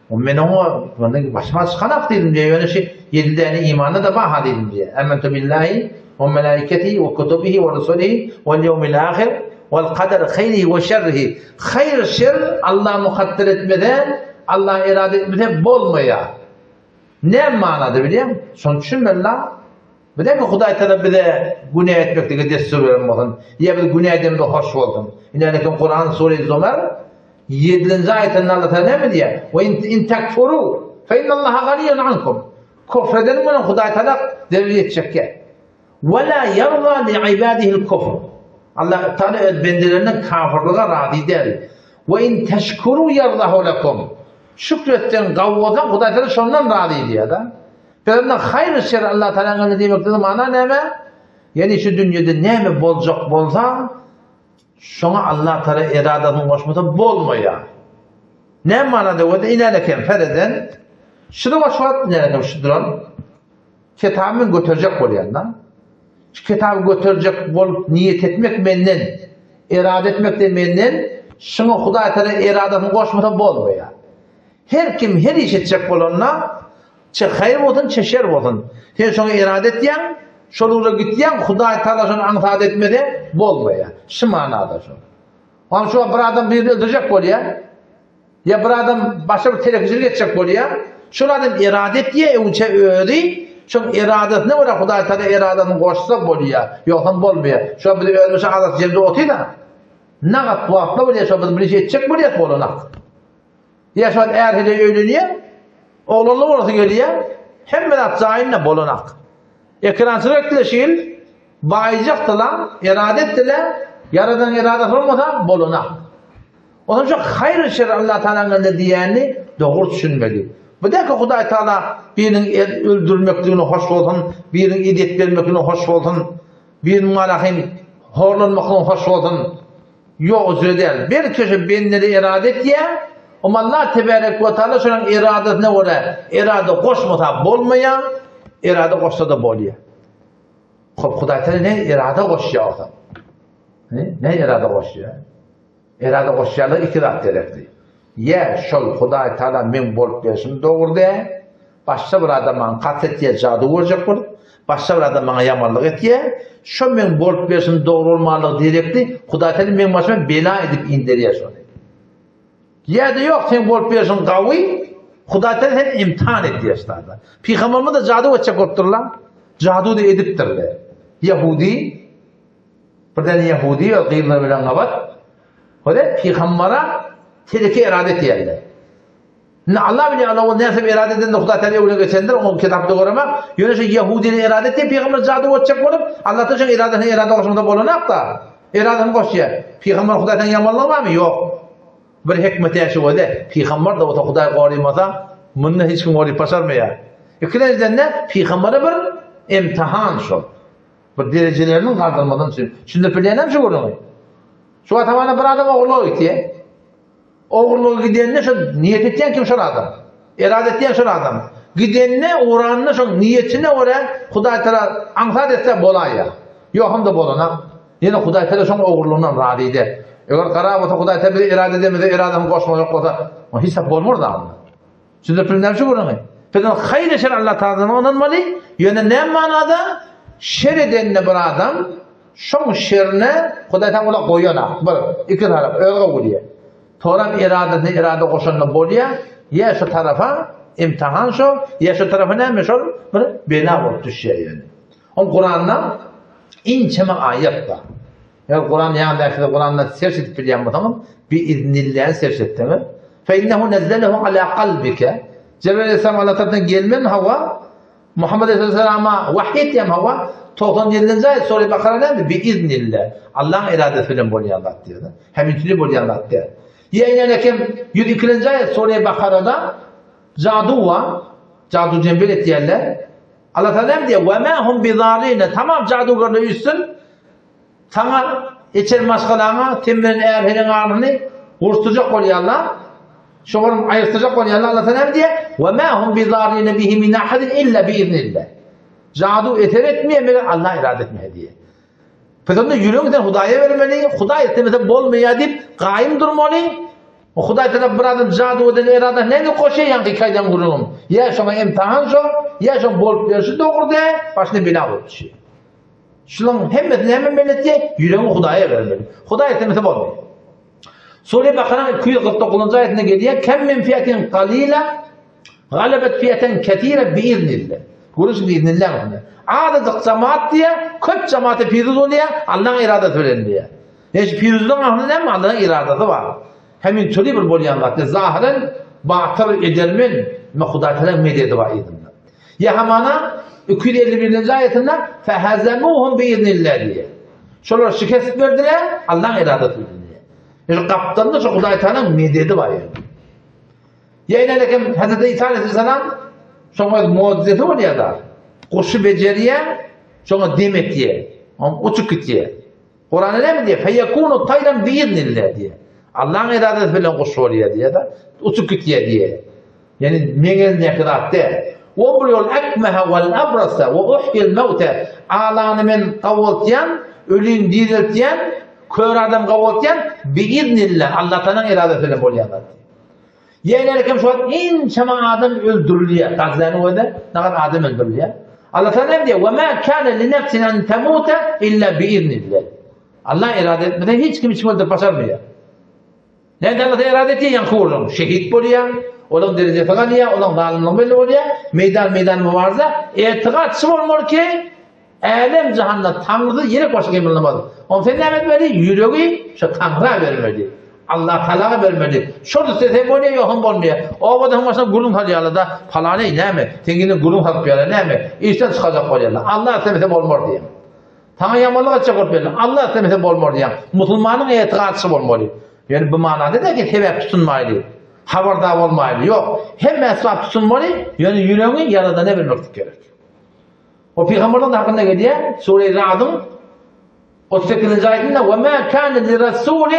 O ben ona başıma çıkanak dedim diye öyle şey 7 tane imanı da baha dedim diye. Emmentu billahi ve melaiketihi ve kutubihi ve rusulihi ve yevmil ahir vel kader hayrihi ve şerrihi. Hayır şer Allah mukadder etmeden, Allah irade etmeden bolmaya. Ne manada biliyor musun? Son düşünme la. Biliyor musun? Huday Teala bize günah etmekte destur vermekten. Ya bir günah edemde hoş oldun. İnanırken Kur'an Sure-i Zümer 7. ayetinde Allah Teala ne diyor? Ve in tekfuru fe innallaha ganiyyun ankum. Kufredenin bunu Huday Teala devri edecek ya. Ve la yarda li ibadihi'l kufr. Allah Teala bendelerinin kafirliğe razı değil. Ve in teşkuru yardahu lekum. Şükretten kavvatan Huday Teala şondan razı ediyor da. Peygamber hayır şer Allah Teala'nın demektir mana neme? Yani şu dünyada neme bolacak bolsa şuna Allah Teala iradesini koşmasa bolmaya. Ne manada o da ineleken fereden şunu başvat nereden şuduran kitabını götürecek olayandan şu kitabı götürecek bol niyet etmek menden irade etmek de menden şuna Huday Teala iradesini koşmasa bolmaya. Her kim her iş edecek olanla çe hayır olsun çe şer olsun. Sen şuna irade etyen, şolura gityen Huday Teala şunu antat etmede bolmaya. Şu manada şu. Ama şu bir adam birini öldürecek bolya. Ya bir adam başka bir televizyon geçecek bolya. Şuradan irade et diye önce öğri. Şun iradesine göre Huday Teala iradesini koşsa bolya. Yoksa bolmaya. Şu bir ölmüş adam cebde otuyor da. Ne kadar tuhafla bolya şu bir şey edecek bolya bolunak. Ya şu eğer hele öyleniyor. Oğlanlı orası geliyor. Hemen atacağınla bolunak. Ekran sürekli şiil. Bağıyacaktı lan. İrade ettiler. Yaradan irade olmasa bolunak. O zaman çok hayır şer Allah Teala'nın ne diyeni doğru düşünmeli. Bu da ki Huday Teala birinin öldürmekliğini hoş olsun, birinin idet vermekliğini hoş olsun, birinin malakın horlanmakliğini hoş olsun. Yok özür değil. Bir kişi benleri irade et diye ama Allah Tebarek ve Teala şunun iradesine göre irade koşmasa bolmaya, irade koşsa da boluyor. Huday Teala ne irade koşuyor o zaman? Ne irade koşuyor? İrade koşuyorlar iki rat gerekli. Ya şol Huday Teala men bolup versin doğru de, başka bir adamın katetiye cadı vuracak olur, başka bir adamın yamanlık etiye, şu men bolup versin doğru olmalık direkli, Huday Teala men başıma bela edip indiriyor şunu. Ya da yok sen bolup versin kavi, Huday Teala sen imtihan ediyor işte. Peygamberimiz de cadı vuracak olurlar, cadı da ediptirler. Yahudi, bir tane Yahudi ve kıyımlar bilen kabat, o da Peygamber'e tereke irade ettiğinde. Allah biliyor Allah o nasıl irade edildiğinde Huday Teala öyle geçendir o kitapta görmek. Yönüşü Yahudi'nin irade ettiği Peygamber cadı olacak olup Allah'tan için iradesini irade koşmada bulunak da iradesini koşuyor. Peygamber Huday Teala yamanlama mı? Yok. Bir hikmeti yaşı o da. Peygamber de o da Huday korumasa bununla hiç kim orayı başarmıyor. İkinciden de Peygamber'e bir imtihan şu. Bir derecelerinin kaldırmadan için. Şimdi bilenem şu bunu. Şu atamana bir adam oğurluğa gitti. Oğurluğa gidenine şu niyet ettiyen kim şu adam? İrade ettiyen şu adam. Gidenine uğranına şu niyetine oraya Huday Teala antat etse bolaya. Yokum da bolana. Yine Huday Teala şu oğurluğundan radiydi. Eğer karabata Huday Teala irade edemedi, irademi koşmayacak olsa hiç de bolmur da anlar. Şimdi bilenem şu bunu. Peki hayır şer Allah Teala'dan onanmalı. Yani ne manada? Şer edenine bir adam şun şerine Huday Teala koyana. Bir iki taraf öyle oluyor. Toram iradesine irade koşanla boluyor. Ya şu tarafa imtihan şu, ya şu tarafa neymiş ol? Bir bela olup düşüyor yani. O Kur'an'da inçeme ayet var. Ya Kur'an yanındaki Kur'an'da sevşetip biliyorum bu tamam. Biiznillah'ın sevşetti mi? فَاِنَّهُ نَزَّلَهُ عَلَى قَلْبِكَ Cebrail Aleyhisselam Allah tarafından gelmen hava Muhammed Aleyhisselam'a vahyet hava 97. ayet Sure-i Bakara'da ne? Biiznillah. Allah'ın iradesiyle boluyor Allah diyor. Hem içini boluyor Allah diyor. Yine kim 102. ayet Sure-i Bakara'da cadu var. Cadu cembel et yerler. Allah Teala diyor ve ma hum bizarine tamam cadu görle üstün. Sana içer maskalarına temirin erhenin ağrını vurtacak oluyor Allah. Şoğurun ayırtacak oluyor Allah Teala diyor ve ma hum bizarine bihi min ahadin illa biiznillah. Cadu eter etmeye Allah irade etmeye diye. Peygamber yüreğinden Huday'a vermeli, Huday etmese bolmaya deyip kaim durmalı. O Huday Teala bir adam cadu eden irade neydi koşuyor yani hikayeden vurulum. Ya şuna imtihan şu, ya şuna bol verişi doğru de, başına bela olur. Şunun hemen milleti yüreğini Hudaya vermeli. Hudaya temete olmuyor. Sure-i Bakara'nın 249. ayetine geliyor. Kem min fiyetin qalila galebet fiyeten ketire biiznillah. Görürsün biiznillah. Adacık cemaat diye köp cemaate piruz oluyor. Allah'ın iradesi veren diye. Yani piruzun ahlında mı Allah'ın iradesi var. Hemin türlü bir bolyanlar. Zahiren batır edermin ve Hudaya'nın mededi var idinler. Ya hamana 251. ayetinde fehazemuhum biiznillah diye. Şolar şikayet verdiler. Allah'ın iradesi veren. Yani kaptanında şu Hudaya'nın mededi var yani. Yine lekim Hazreti İsa Aleyhisselam sonra mucizesi var ya da kuşu beceriye sonra demet diye uçuk gidiye. Kur'an'da ne mi diye? Feyekûnu tayran biiznillah diye. Allah'ın iradesi bilen kuş oluyor diye da uçuk gidiye diye. Yani mengen kadar de. وَبْرِيُ الْاَكْمَهَ وَالْاَبْرَسَ وَاُحْيِ الْمَوْتَ Ağlanımın kavultiyen, ölün diriltiyen, kör adam kavultiyen biiznillah. Allah'tan iradesiyle bolyanlar. Yeğlerken şu an inşama adam öldürülüyor. Gazlarını öyle ne kadar adam öldürülüyor. Allah Teala ne diyor? وَمَا كَانَ لِنَفْسٍ أَنْ تَمُوتَ إِلَّا بِإِذْنِ. Allah irade etmeden hiç kim için öldürüp başarmıyor. Nerede Allah irade ettiği yankı olur. Şehit buluyor. Onun derecesi kalıyor. Onun dağılımı belli oluyor. Meydan mübarıza. İtikat olmuyor ki alem cihanda Tanrı'da yere başka emirlemedi. Onun sen ne etmedi? Yüreği şu Tanrı'ya vermedi. Allah Teala'ya vermedi. Şurada size böyle yoğun olmuyor. O adamın başına gurun halıyla da falan ne mi? Tenginin gurun halıyla ne mi? İşten çıkacak oluyorlar. Allah sevmese olmuyor diye. Tanrı yamanlık açacak oluyorlar. Allah sevmese olmuyor diye. Müslümanın itikatısı olmuyor. Yani bu manada da ki tebek tutunmaylı. Havardar olmaylı. Yok. Hem mesvap tutunmalı. Yani yüreğini yaradana vermek gerek. O Peygamber'in hakkında geliyor. Sure-i Ra'd'ın 38. ayetinde وَمَا كَانَ لِرَسُولٍ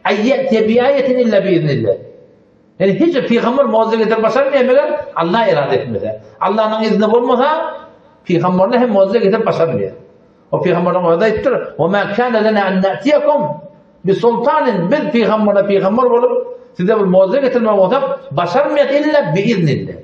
اَيَّتْيَ بِآيَةٍ اِلَّا بِاِذْنِ. Yani hiç Peygamber muazzez getirip başarmıyor. Allah irade etmedi. Allah'ın izni olmasa Peygamber'le hem muazzez getirip başarmıyor. O Peygamber'in orada ettir. وَمَا كَانَ لَنَا اَنْ نَأْتِيَكُمْ بِسُلْطَانٍ Biz Peygamber olup size bir muazzez getirmeye olsak başarmıyor illa biiznillah.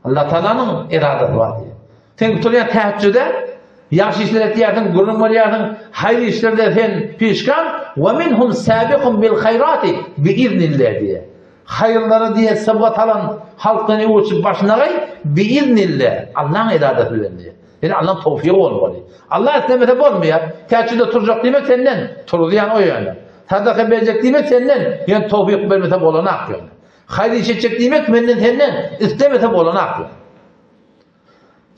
Allah Teala'nın iradesi var diye. Sen tutuyor teheccüde yaxşı işler etiyatın, gurun varıyatın, hayır işlerde sen pişkan وَمِنْهُمْ سَابِقٌ بِالْخَيْرَاتِ بِإِذْنِ diye. Hayırları diye sabıkat alan halkını uçup başına gay biiznillah. Allah'ın iradesi diye. Yani Allah'ın tevfiki olmalı. Allah istemese olmuyor. Teheccüde oturacak demek senden. Turulayan o yani. Sadaka verecek demek senden. Yani tevfik vermese olanak yani. Hayır iş edecek demek senden. İstemese olanak yani.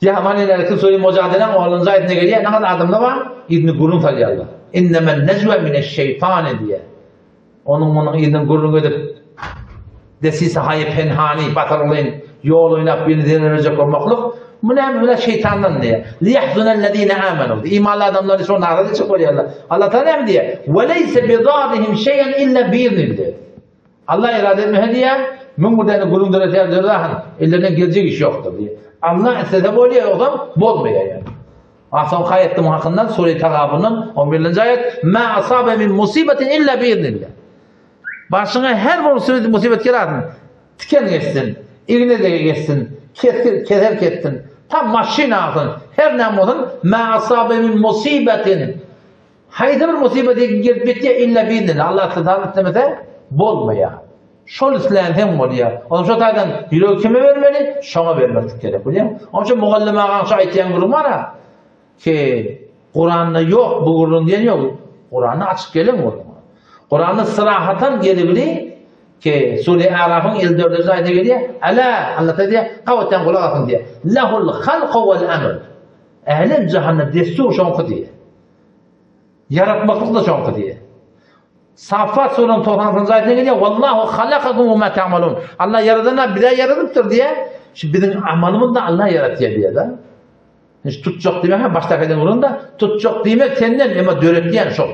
Ya manilerkin soyu mücadelen oğlunuz ayetine geliyor. Ne kadar adımda var? İbn-i Gurun taliyallah. İnnemel necve mineşşeytani diye. Onun İbn-i Gurun ödüp desisi hayı penhani batırlayın. Yol oynap birini denerecek olmaklık. Bu ne böyle şeytandan diye. Liyahzunellezine amenu. İmanlı adamları sonra arada çıkıyorlar. Allah Teala ne diye? Veleyse bizadihim şeyen illa biiznillah. Allah irade etmeye diye. Min buradan Gurun dönüşler diyorlar. Ellerine gelecek iş yoktur diye. Allah istese böyle adam bozmuyor yani. Asam kayettim hakkından Sure-i Tagabun'un 11. ayet ma asabe min musibetin illa biiznillah. Başına her bir musibet gelir. Tiken geçsin, iğne de geçsin, keser ketsin, tam maşina atın, her ne olsun ma asabe min musibetin. Haydi bir musibeti gelip bitiyor illa biiznillah. Allah Teala istemese bozmuyor. Şol İslam hem oluyor. Onun şu taydan yüreği kime vermeli? Şuna vermedik gerek biliyor musun? Onun için muallime ağanşa ayetiyen kurum var ha. Ki Kur'an'da yok bu kurun diyen yok. Kur'an'da açık gelin kurum. Kur'an'da sırahatan gelebilir ki Sure-i Araf'ın 54. ayetine geliyor. Ala anlatıyor diye kavatten kulak atın diye. Lehul halqu vel emr. Ehlem cehennem destur şonku diye. Yaratmaklık da şonku diye. Saffat Sure'nin 96. ayetine geliyor. Vallahu halakakum ve ma ta'malun. Allah yaradığına bir de yaradıktır diye. Şimdi bizim amalımız da Allah yaratıyor diye de. Hiç tutacak demek baştakiden vurun da tutacak demek senden ama döretleyen şol.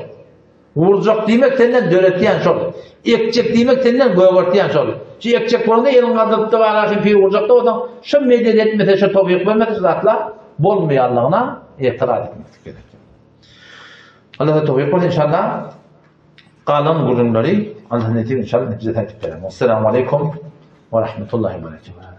Vuracak demek senden döretleyen şol. Ekecek demek senden göğürtleyen şol. Şu ekecek vurunda elin kaldırıp da var bir vuracak da o da şu medet etmese şu tevfik vermese zatla bolmuyor Allah'ına itiraz etmek gerekiyor. Allah da tevfik versin inşallah. Kalan gururları Allah'ın netice inşallah netice takip edelim. Esselamu Aleyküm ve Rahmetullahi ve Berekatuhu.